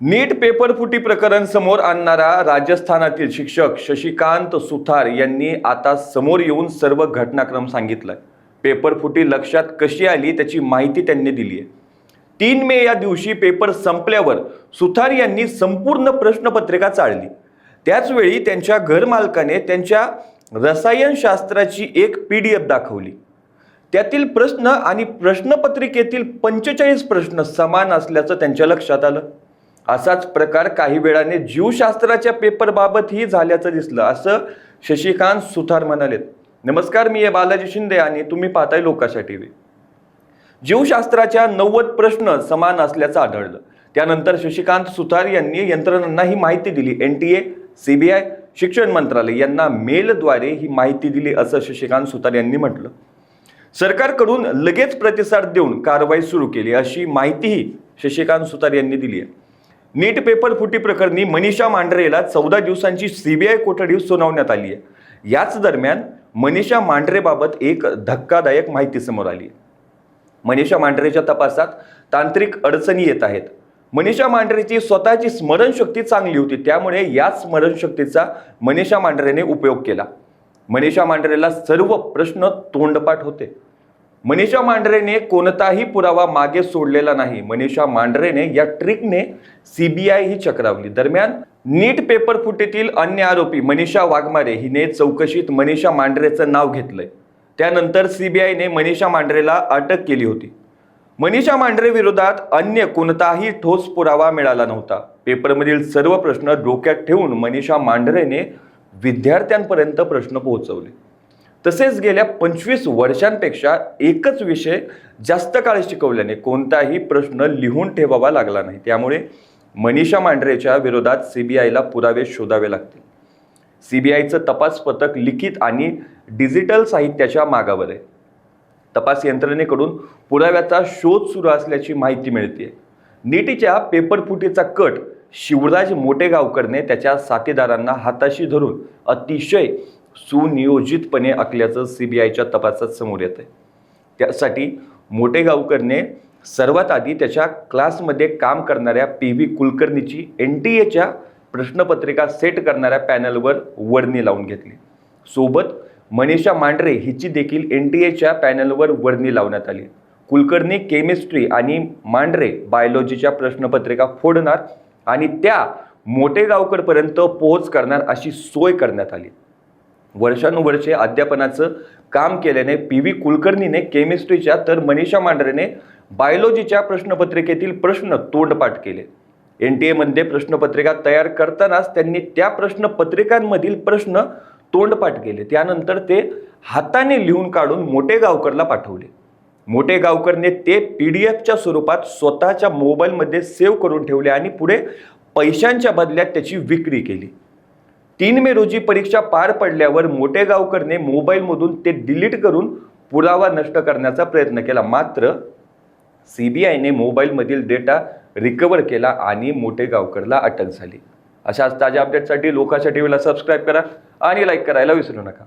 नीट paper फुटी प्रकरण समोर आणणारा राजस्थानातील शिक्षक शशिकांत सुथार यांनी आता समोर येऊन सर्व घटनाक्रम सांगितलाय। पेपर फुटी लक्षात कशी आली त्याची माहिती त्यांनी दिली आहे। 3 मे या दिवशी पेपर संपल्यावर सुथार यांनी संपूर्ण प्रश्नपत्रिका चाळली। त्याच वेळी त्यांच्या घरमालकाने त्यांच्या रसायनशास्त्राची एक PDF दाखवली। त्यातील प्रश्न आणि प्रश्नपत्रिकेतील 45 प्रश्न समान असल्याचं त्यांच्या लक्षात आलं। असाच प्रकार काही वेळाने जीवशास्त्राच्या पेपरबाबतही झाल्याचं दिसलं, असं शशिकांत सुथार म्हणालेत। नमस्कार, मी बालाजी शिंदे आणि तुम्ही पाहताय लोकाशा टीव्ही। जीवशास्त्राच्या 90 प्रश्न समान असल्याचं आढळलं। त्यानंतर शशिकांत सुथार यांनी यंत्रणांना ही माहिती दिली। NTA, CBI, शिक्षण मंत्रालय यांना मेलद्वारे ही माहिती दिली, असं शशिकांत सुथार यांनी म्हटलं। सरकारकडून लगेच प्रतिसाद देऊन कारवाई सुरू केली, अशी माहितीही शशिकांत सुथार यांनी दिली आहे। नीट पेपर फुटी प्रकरणी मनीषा मांढरेला 14 दिवसांची CBI कोठडी सुनावण्यात आली आहे। याच दरम्यान मनीषा मांढरेबाबत एक धक्कादायक माहिती समोर आली आहे। मनीषा मांढरेच्या तपासात तांत्रिक अडचणी येत आहेत। मनीषा मांढरेची स्वतःची स्मरणशक्ती चांगली होती, त्यामुळे याच स्मरणशक्तीचा मनीषा मांढरेने उपयोग केला। मनीषा मांढरेला सर्व प्रश्न तोंडपाठ होते। मनीषा मांढरेने कोणताही पुरावा मागे सोडलेला नाही। मनीषा मांढरेने या ट्रिकने CBI ही चक्रावली। दरम्यान नीट पेपर फुटीतील अन्य आरोपी मनीषा वाघमारे हिने चौकशीत मनीषा मांढरेचं नाव घेतलंय। त्यानंतर CBIने मनीषा मांढरेला अटक केली होती। मनीषा मांढरे विरोधात अन्य कोणताही ठोस पुरावा मिळाला नव्हता। पेपरमधील सर्व प्रश्न डोक्यात ठेवून मनीषा मांढरेने विद्यार्थ्यांपर्यंत प्रश्न पोहोचवले। तसेच गेल्या 25 वर्षांपेक्षा एकच विषय जास्त काळ शिकवल्याने कोणताही प्रश्न लिहून ठेवावा लागला नाही। त्यामुळे मनीषा मांढरेच्या विरोधात CBIला पुरावे शोधावे लागतील। CBIचं तपास पथक लिखित आणि डिजिटल साहित्याच्या मागावर आहे। तपास यंत्रणेकडून पुराव्याचा शोध सुरू असल्याची माहिती मिळते। नीटच्या पेपर फुटीचा कट शिवराज मोटेगावकरने त्याच्या साथीदारांना हाताशी धरून अतिशय सुनियोजितपणे आखल्याचं CBIच्या तपासात समोर येत आहे। त्यासाठी मोटेगावकरने सर्वात आधी त्याच्या क्लासमध्ये काम करणाऱ्या PV कुलकर्णीची NTAच्या प्रश्नपत्रिका सेट करणाऱ्या पॅनलवर वर्णी लावून घेतली। सोबत मनीषा मांढरे हिची देखील NTAच्या पॅनलवर वर्णी लावण्यात आली। कुलकर्णी केमिस्ट्री आणि मांढरे बायोलॉजीच्या प्रश्नपत्रिका फोडणार आणि त्या मोटेगावकरपर्यंत पोहोच करणार अशी सोय करण्यात आली। वर्षानुवर्षे अध्यापनाचं काम केल्याने PV कुलकर्णीने केमिस्ट्रीच्या तर मनीषा मांढरेने बायोलॉजीच्या प्रश्नपत्रिकेतील प्रश्न तोंडपाठ केले। NTA प्रश्नपत्रिका तयार करतानाच त्यांनी त्या प्रश्नपत्रिकांमधील प्रश्न तोंडपाठ केले। त्यानंतर ते हाताने लिहून काढून मोटेगावकरला पाठवले। मोटेगावकरने ते PDF स्वरूपात स्वतःच्या मोबाईलमध्ये सेव्ह करून ठेवले आणि पुढे पैशांच्या बदल्यात त्याची विक्री केली। 3 मे रोजी परीक्षा पार पडल्यावर मोटेगावकरने मोबाईलमधून ते डिलीट करून पुरावा नष्ट करण्याचा प्रयत्न केला। मात्र CBIने मोबाईलमधील डेटा रिकव्हर केला आणि मोटेगावकरला अटक झाली। अशाच ताज्या अपडेटसाठी लोकाशा टीव्हीला सबस्क्राईब करा आणि लाईक करायला विसरू नका।